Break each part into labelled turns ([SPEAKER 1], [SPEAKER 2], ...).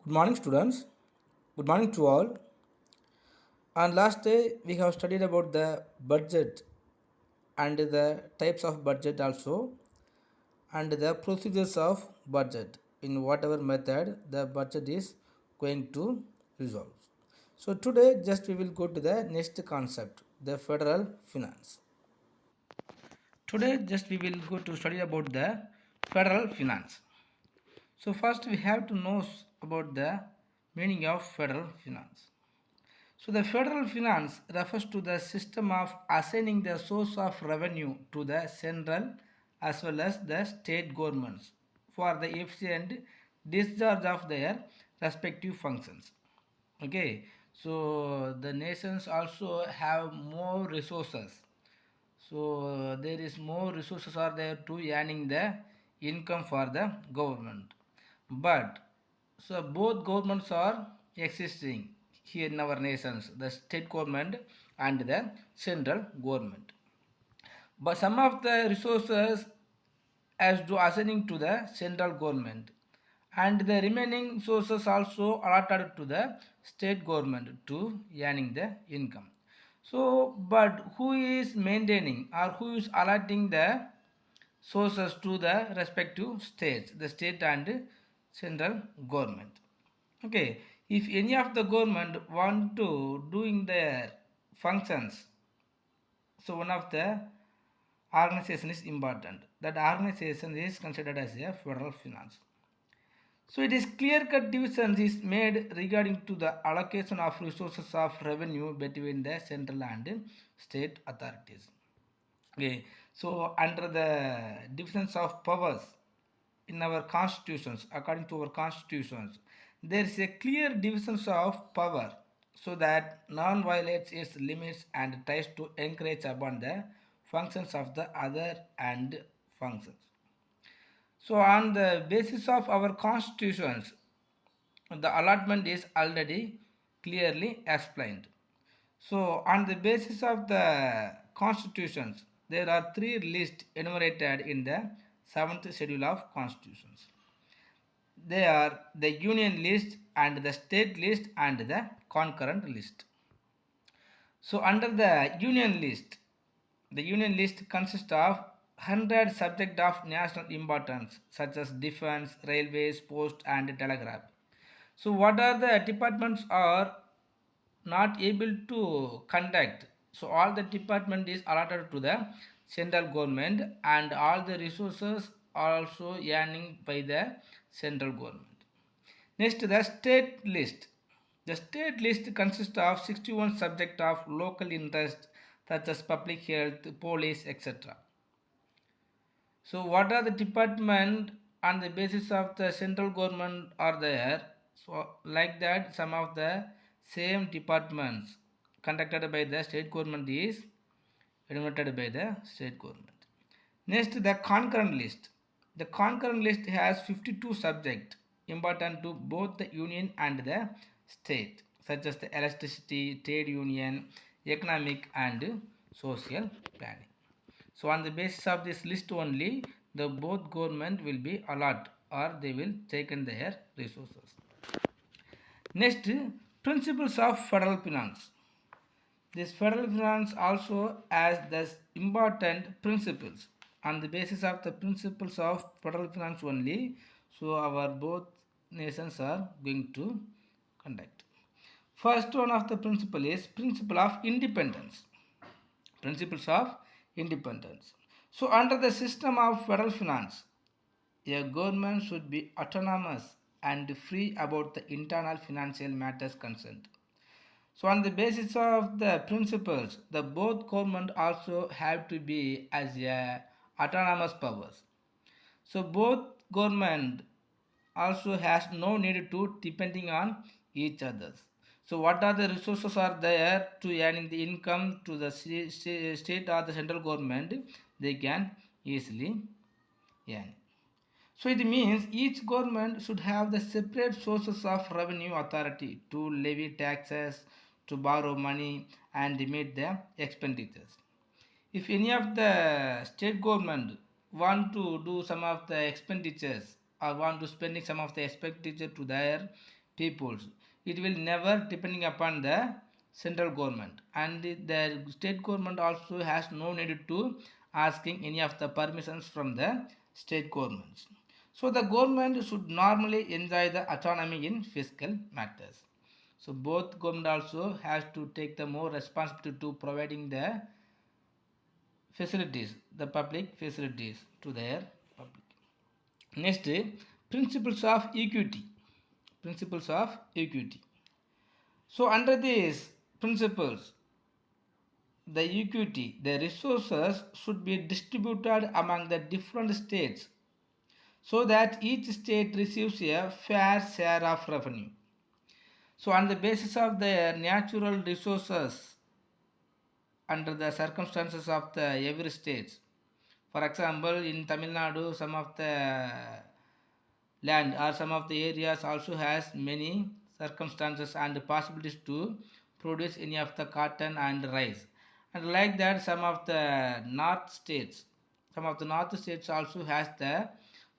[SPEAKER 1] Good morning, students. Good morning to all. On last day, we have studied about the budget and the types of budget also, and the procedures of budget in whatever method the budget is going to resolve. So today, just we will go to the next concept, the federal finance. Today, just we will go to study about the federal finance. So first, we have to know about the meaning of federal finance. So the federal finance refers to the system of assigning the source of revenue to the central as well as the state governments for the efficient discharge of their respective functions. Okay, so the nations also have more resources. So there is more resources are there to earning the income for the government. But so both governments are existing here in our nations, the state government and the central government. But some of the resources as to assigning to the central government, and the remaining sources also allotted to the state government to earning the income. So, but who is maintaining or who is allotting the sources to the respective states, the state and central government? Okay, if any of the government want to doing their functions, so one of the organization is important. That organization is considered as a federal finance. So it is clear-cut division is made regarding to the allocation of resources of revenue between the central and state authorities. Okay, so under the divisions of powers in our constitutions, according to our constitutions, there is a clear divisions of power so that none violates its limits and tries to encourage upon the functions of the other and functions. So on the basis of our constitutions, the allotment is already clearly explained. So on the basis of the constitutions, there are three lists enumerated in the 7th schedule of constitutions. They are the union list and the state list and the concurrent list. So under the union list consists of 100 subjects of national importance such as defense, railways, post and telegraph. So what are the departments are not able to conduct? So all the department is allotted to the central government and all the resources are also earning by the central government. Next, the state list. The state list consists of 61 subjects of local interest such as public health, police, etc. So what are the department on the basis of the central government are there? So like that some of the same departments conducted by the state government is enumerated by the state government. Next, the concurrent list. The concurrent list has 52 subjects important to both the union and the state, such as the electricity, trade union, economic and social planning. So on the basis of this list only, the both government will be allot or they will take in their resources. Next, principles of federal finance. This federal finance also has the important principles. On the basis of the principles of federal finance only, so our both nations are going to conduct. First one of the principle is principle of independence. Principles of independence. So under the system of federal finance, a government should be autonomous and free about the internal financial matters concerned. So on the basis of the principles, the both government also have to be as a autonomous powers. So both government also has no need to depending on each others. So what are the resources are there to earning the income to the state or the central government, they can easily earn. So it means each government should have the separate sources of revenue authority to levy taxes, to borrow money and meet the expenditures. If any of the state government want to do some of the expenditures or want to spending some of the expenditure to their peoples. It will never depending upon the central government, and the state government also has no need to asking any of the permissions from the state governments. So the government should normally enjoy the autonomy in fiscal matters. So both government also has to take the more responsibility to providing the facilities, the public facilities to their public. Next, principles of equity. Principles of equity. So under these principles, the equity, the resources should be distributed among the different states so that each state receives a fair share of revenue. So on the basis of the natural resources under the circumstances of the every state. For example, in Tamil Nadu, some of the land or some of the areas also has many circumstances and possibilities to produce any of the cotton and rice. And like that, some of the north states also has the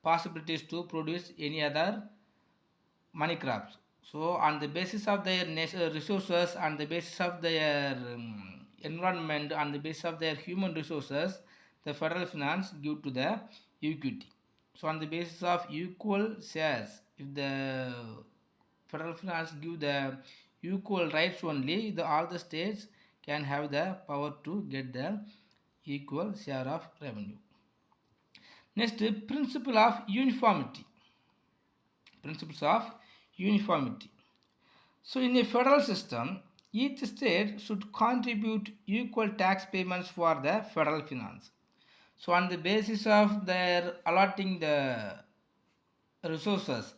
[SPEAKER 1] possibilities to produce any other money crops. So on the basis of their resources, on the basis of their environment, on the basis of their human resources, the federal finance give to the equity. So on the basis of equal shares, if the federal finance give the equal rights only, all the states can have the power to get the equal share of revenue. Next, principle of uniformity. Principles of uniformity. So in a federal system, each state should contribute equal tax payments for the federal finance. So on the basis of their allotting the resources,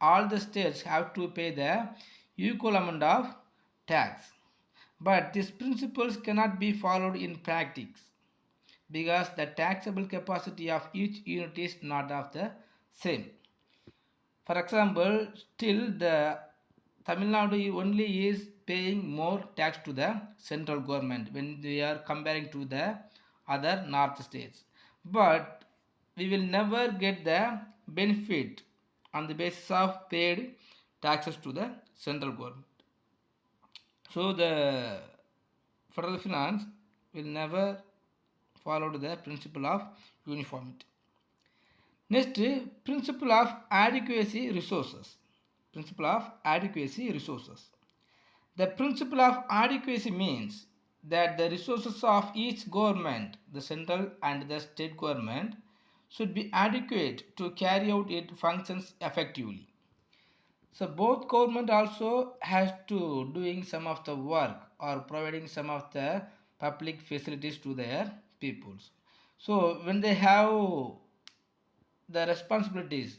[SPEAKER 1] all the states have to pay the equal amount of tax. But these principles cannot be followed in practice because the taxable capacity of each unit is not of the same. For example, still the Tamil Nadu only is paying more tax to the central government when we are comparing to the other north states. But we will never get the benefit on the basis of paid taxes to the central government. So the federal finance will never follow the principle of uniformity. Next, principle of adequacy resources. Principle of adequacy resources. The principle of adequacy means that the resources of each government, the central and the state government, should be adequate to carry out its functions effectively. So both government also has to doing some of the work or providing some of the public facilities to their peoples. So when they have the responsibilities,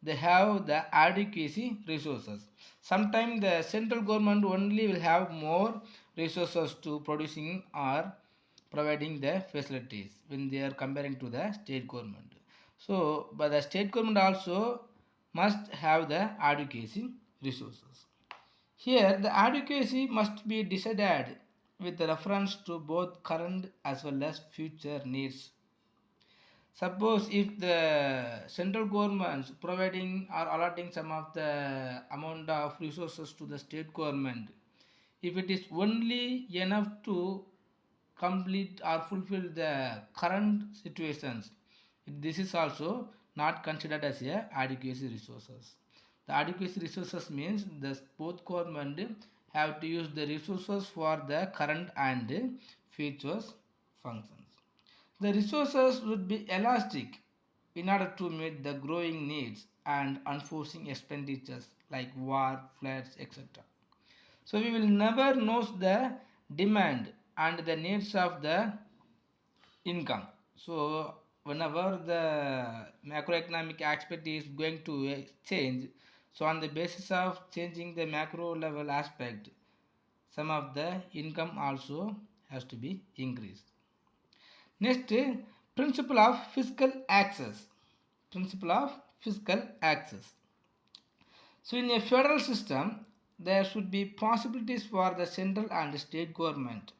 [SPEAKER 1] they have the adequacy resources. Sometimes the central government only will have more resources to producing or providing the facilities when they are comparing to the state government. So but the state government also must have the adequacy resources. Here the adequacy must be decided with reference to both current as well as future needs. Suppose if the central government providing or allotting some of the amount of resources to the state government, if it is only enough to complete or fulfill the current situations, this is also not considered as a adequacy resources. The adequacy resources means that both government have to use the resources for the current and future functions. The resources would be elastic in order to meet the growing needs and unforeseen expenditures like war, floods, etc. So we will never know the demand and the needs of the income. So whenever the macroeconomic aspect is going to change, so on the basis of changing the macro level aspect, some of the income also has to be increased. Next, principle of fiscal access. Principle of fiscal access. So in a federal system, there should be possibilities for the central and state government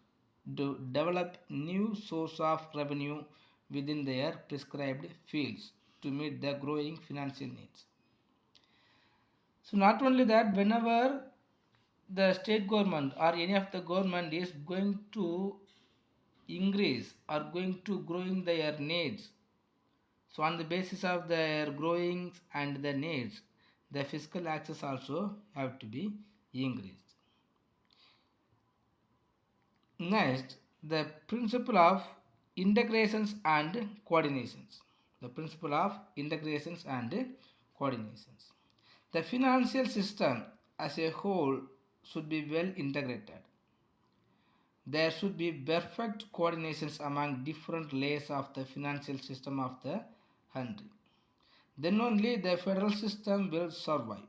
[SPEAKER 1] to develop new source of revenue within their prescribed fields to meet the growing financial needs. So not only that, whenever the state government or any of the government is going to increase or going to growing their needs, so on the basis of their growing and the needs, the fiscal access also have to be increased. Next, the principle of integrations and coordinations. The principle of integrations and coordinations. The financial system as a whole should be well integrated. There should be perfect coordinations among different layers of the financial system of the country. Then only the federal system will survive.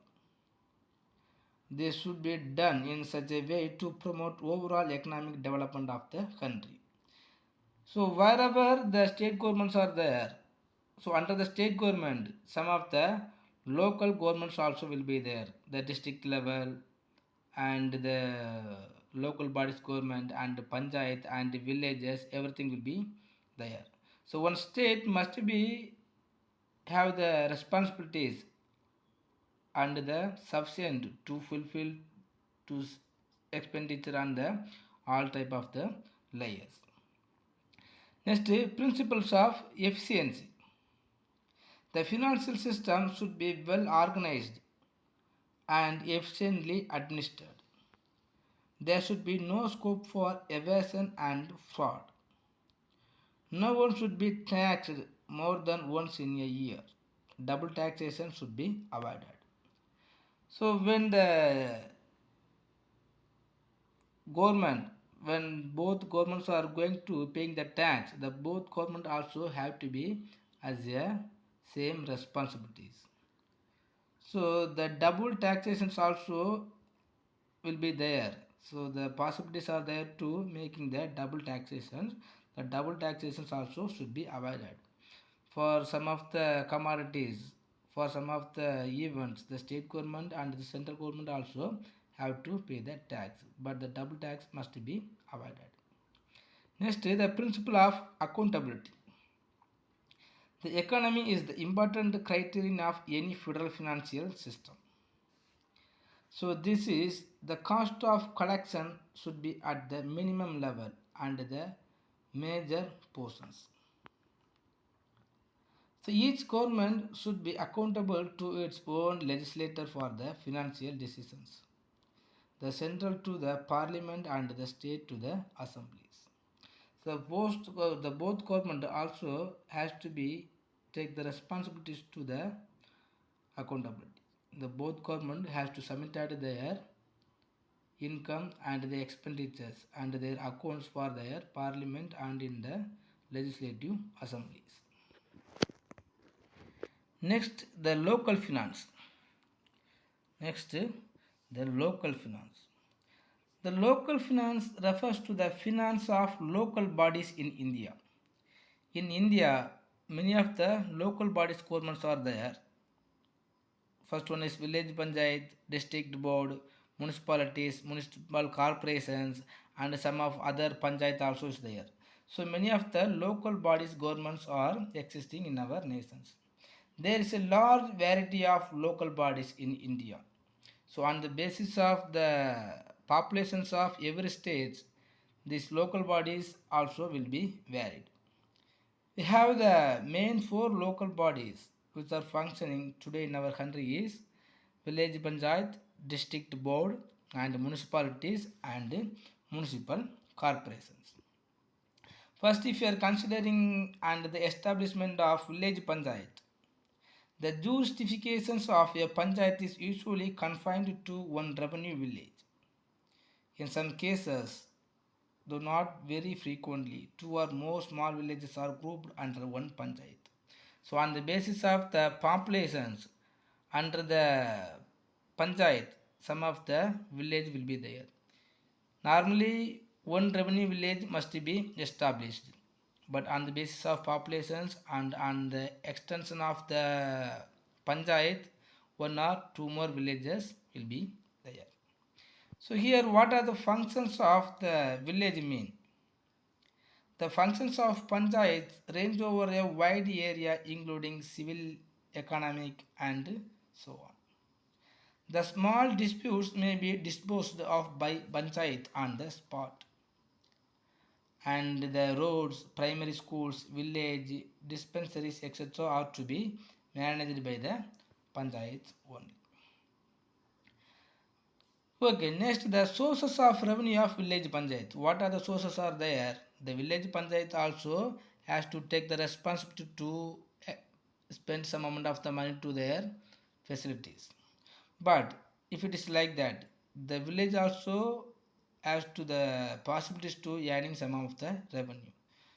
[SPEAKER 1] This should be done in such a way to promote overall economic development of the country. So wherever the state governments are there, so under the state government, some of the local governments also will be there. The district level and the local bodies government and panchayat and the villages, everything will be there. So one state must be have the responsibilities and the sufficient to fulfill to expenditure on the all type of the layers. Next, principles of efficiency. The financial system should be well organized and efficiently administered. There should be no scope for evasion and fraud. No one should be taxed more than once in a year. Double taxation should be avoided. So when the government, when both governments are going to paying the tax, the both government also have to be as a same responsibilities. So the double taxations also will be there. So the possibilities are there to making the double taxations. The double taxations also should be avoided. For some of the commodities, for some of the events, the state government and the central government also have to pay the tax, but the double tax must be avoided. Next, the principle of accountability. The economy is the important criterion of any federal financial system. So this is the cost of collection should be at the minimum level and the major portions. So each government should be accountable to its own legislator for the financial decisions. The central to the parliament and the state to the assemblies. So the both government also has to be take the responsibilities to the accountability. The both government has to submit their income and the expenditures and their accounts for their parliament and in the legislative assemblies. Next, the local finance. Next, the local finance. The local finance refers to the finance of local bodies in India. In India, many of the local bodies governments are there. First one is village panchayat, district board, municipalities, municipal corporations, and some of other panchayat also is there. So many of the local bodies governments are existing in our nations. There is a large variety of local bodies in India. So on the basis of the populations of every state, these local bodies also will be varied. We have the main four local bodies which are functioning today in our country is village panchayat, district board and municipalities and municipal corporations. First, if you are considering and the establishment of village panchayat, the justifications of a panchayat is usually confined to one revenue village. In some cases, though not very frequently, two or more small villages are grouped under one panchayat. So on the basis of the populations under the panchayat, some of the village will be there. Normally, one revenue village must be established, but on the basis of populations and on the extension of the panchayat, one or two more villages will be there. So here, what are the functions of the village mean? The functions of panchayats range over a wide area including civil, economic and so on. The small disputes may be disposed of by panchayat on the spot, and the roads, primary schools, village dispensaries, etc. are to be managed by the panchayat only. Okay, next the sources of revenue of village panchayat. What are the sources are there? The village panchayat also has to take the responsibility to spend some amount of the money to their facilities. But if it is like that, the village also has to the possibilities to earning some of the revenue.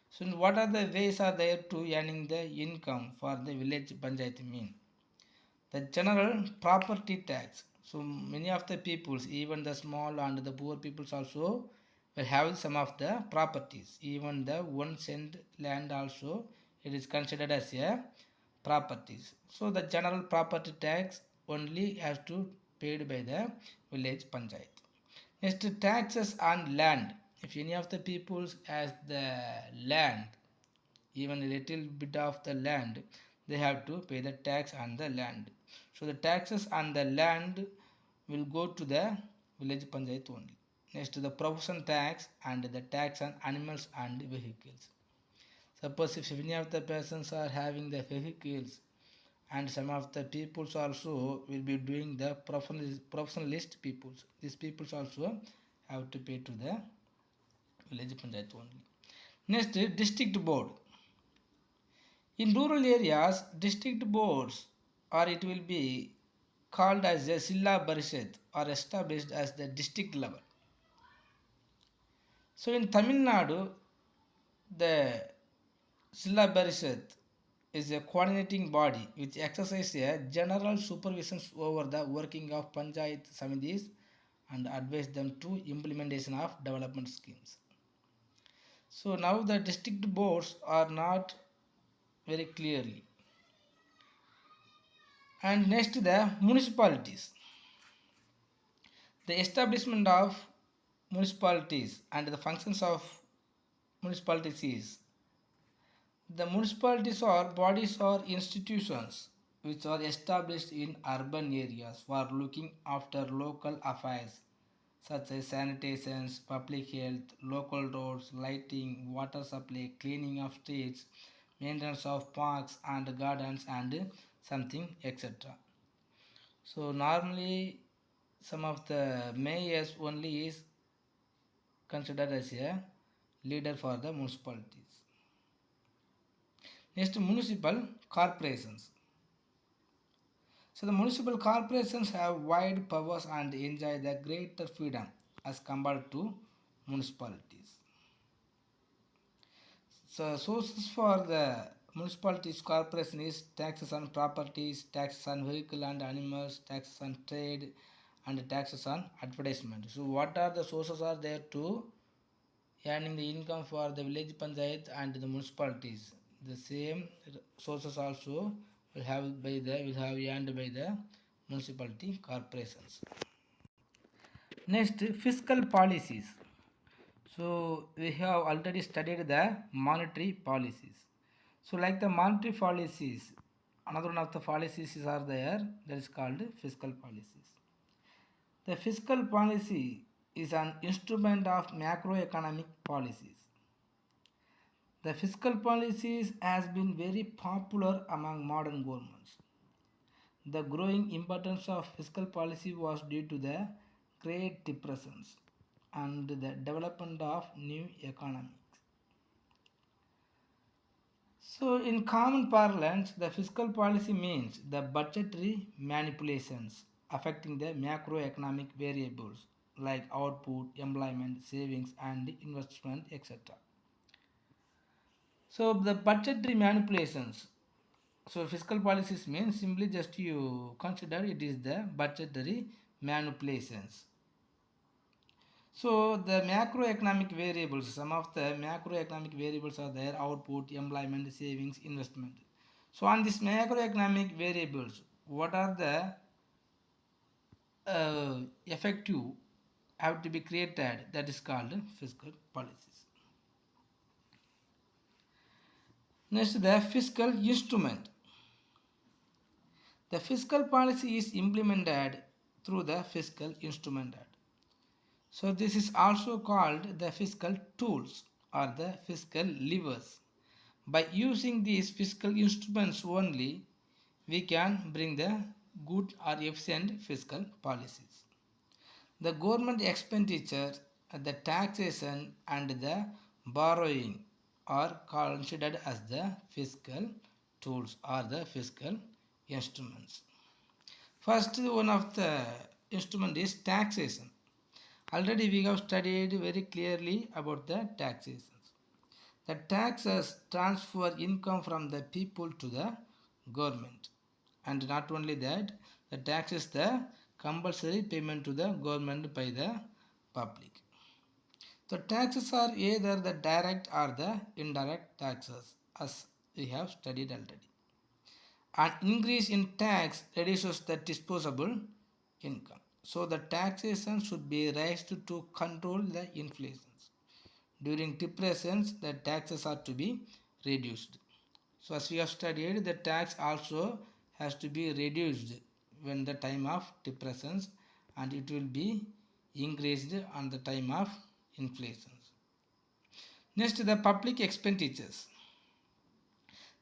[SPEAKER 1] So what are the ways are there to earning the income for the village panchayat mean? The general property tax. So many of the peoples, even the small and the poor peoples also will have some of the properties. Even the 1 cent land also it is considered as a properties. So the general property tax only has to paid by the village panchayat. Next, taxes on land. If any of the peoples has the land, even a little bit of the land, they have to pay the tax on the land. So the taxes on the land will go to the village panchayat only. Next, the profession tax and the tax on animals and vehicles. Suppose if any of the persons are having the vehicles, and some of the peoples also will be doing the professionalist peoples. These peoples also have to pay to the village panchayat only. Next, district board. In rural areas, district boards or it will be called as the Silla Parishad are established as the district level. So in Tamil Nadu, the Silla Parishad is a coordinating body which exercises a general supervision over the working of Panchayat Samitis and advise them to implementation of development schemes. So now the district boards are not very clearly. And next the municipalities. The establishment of municipalities and the functions of municipalities is the municipalities are bodies or institutions which are established in urban areas for looking after local affairs such as sanitation, public health, local roads, lighting, water supply, cleaning of streets, maintenance of parks and gardens and something etc. So normally some of the mayors only is considered as a leader for the municipalities. Next, municipal corporations. So the municipal corporations have wide powers and enjoy the greater freedom as compared to municipalities. So sources for the municipalities corporation is taxes on properties, taxes on vehicle and animals, taxes on trade and taxes on advertisement. So what are the sources are there to earning the income for the village panchayat and the municipalities? The same sources also will have earned by the municipality corporations. Next, fiscal policies. So we have already studied the monetary policies. So like the monetary policies, another one of the policies are there that is called fiscal policies. The fiscal policy is an instrument of macroeconomic policies. The fiscal policies has been very popular among modern governments. The growing importance of fiscal policy was due to the Great Depressions and the development of new economies. So in common parlance, the fiscal policy means the budgetary manipulations affecting the macroeconomic variables like output, employment, savings and investment, etc. So the budgetary manipulations. So fiscal policies means simply just you consider it is the budgetary manipulations. So the macroeconomic variables, some of the macroeconomic variables are there: output, employment, savings, investment. So on these macroeconomic variables, what are the effective have to be created, that is called fiscal policies. Next, the fiscal instrument. The fiscal policy is implemented through the fiscal instrument act. So this is also called the fiscal tools or the fiscal levers. By using these fiscal instruments only, we can bring the good or efficient fiscal policies. The government expenditure, the taxation and the borrowing are considered as the fiscal tools or the fiscal instruments. First one of the instrument is taxation. Already we have studied very clearly about the taxation. The taxes transfer income from the people to the government. And not only that, the tax is the compulsory payment to the government by the public. The taxes are either the direct or the indirect taxes, as we have studied already. An increase in tax reduces the disposable income. So the taxation should be raised to control the inflation. During depressions, the taxes are to be reduced. So as we have studied, the tax also has to be reduced when the time of depressions, and it will be increased on the time of inflation. Next, the public expenditures.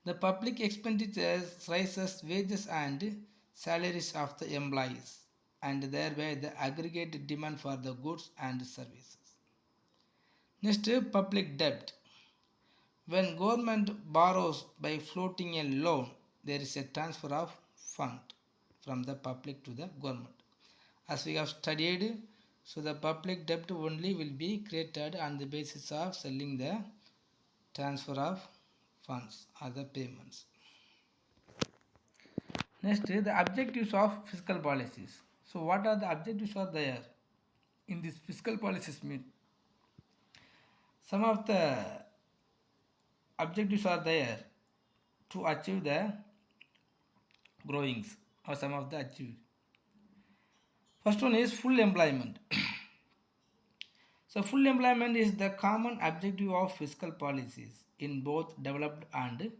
[SPEAKER 1] The public expenditures raises wages and salaries of the employees, and thereby the aggregate demand for the goods and services. Next, public debt. When government borrows by floating a loan, there is a transfer of fund from the public to the government. As we have studied, so the public debt only will be created on the basis of selling the transfer of funds or the payments. Next, the objectives of fiscal policies. So what are the objectives are there in this fiscal policies mean? Some of the objectives are there to achieve the growings or some of the achieved. First one is full employment. So full employment is the common objective of fiscal policies in both developed and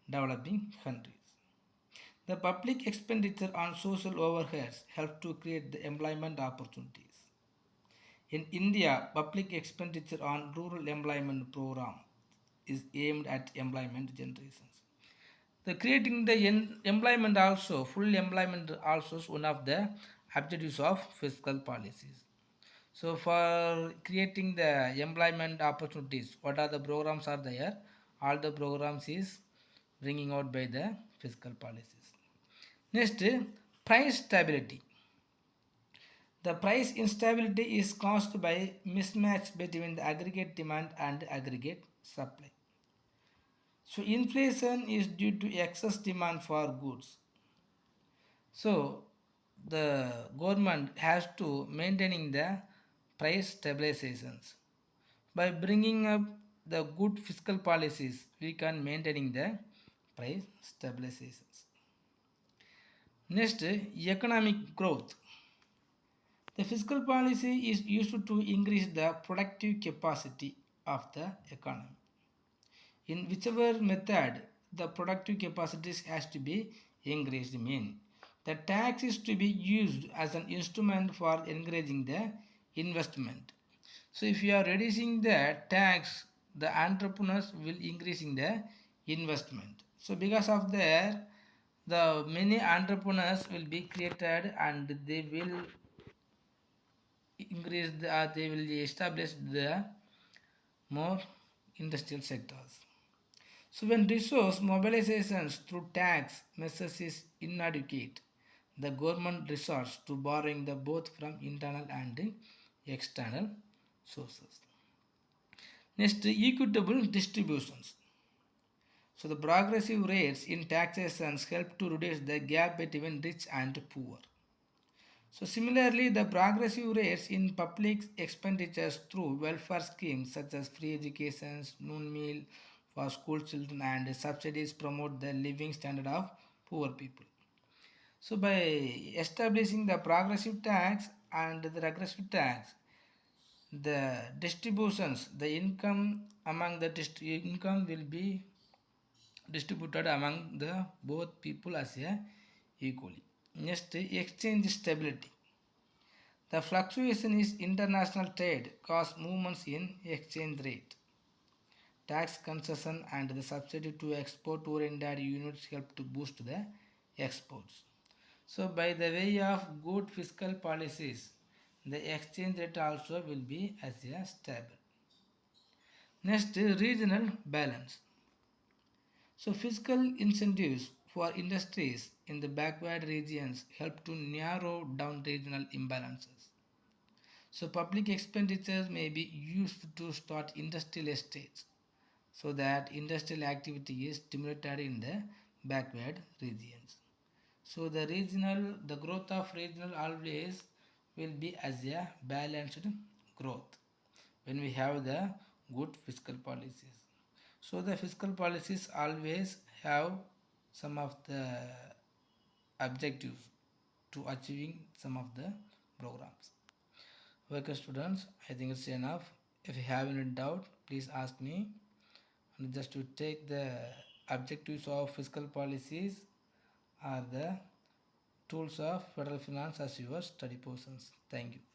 [SPEAKER 1] developing countries. The public expenditure on social overheads help to create the employment opportunities. In India, public expenditure on rural employment program is aimed at employment generations. The creating the employment also, full employment also is one of the objectives of fiscal policies. So for creating the employment opportunities, what are the programs are there? All the programs is bringing out by the fiscal policies. Next, price stability. The price instability is caused by mismatch between the aggregate demand and aggregate supply. So inflation is due to excess demand for goods. So the government has to maintaining the price stabilizations. By bringing up the good fiscal policies, we can maintaining the price stabilizations. Next, economic growth. The fiscal policy is used to increase the productive capacity of the economy. In whichever method, the productive capacities has to be increased. Mean the tax is to be used as an instrument for encouraging the investment. So if you are reducing the tax, the entrepreneurs will increasing the investment. So because of that, the many entrepreneurs will be created and they will increase the, they will establish the more industrial sectors. So when resource mobilizations through tax measures is inadequate, the government resorts to borrowing the both from internal and external sources. Next, equitable distributions. So the progressive rates in taxations help to reduce the gap between rich and poor. So similarly, the progressive rates in public expenditures through welfare schemes such as free education, noon meal for school children and subsidies promote the living standard of poor people. So by establishing the progressive tax and the regressive tax, the distributions, the income among the income will be distributed among the both people as a equally. Next, exchange stability. The fluctuation is international trade cause movements in exchange rate. Tax concession and the subsidy to export-oriented units help to boost the exports. So by the way of good fiscal policies, the exchange rate also will be as a stable. Next is regional balance. So fiscal incentives for industries in the backward regions help to narrow down regional imbalances. So public expenditures may be used to start industrial estates so that industrial activity is stimulated in the backward regions. So the growth of regional always will be as a balanced growth when we have the good fiscal policies. So the fiscal policies always have some of the objectives to achieving some of the programs. Okay students, I think it's enough. If you have any doubt, please ask me. And just to take the objectives of fiscal policies are the tools of federal finance as your study portions. Thank you.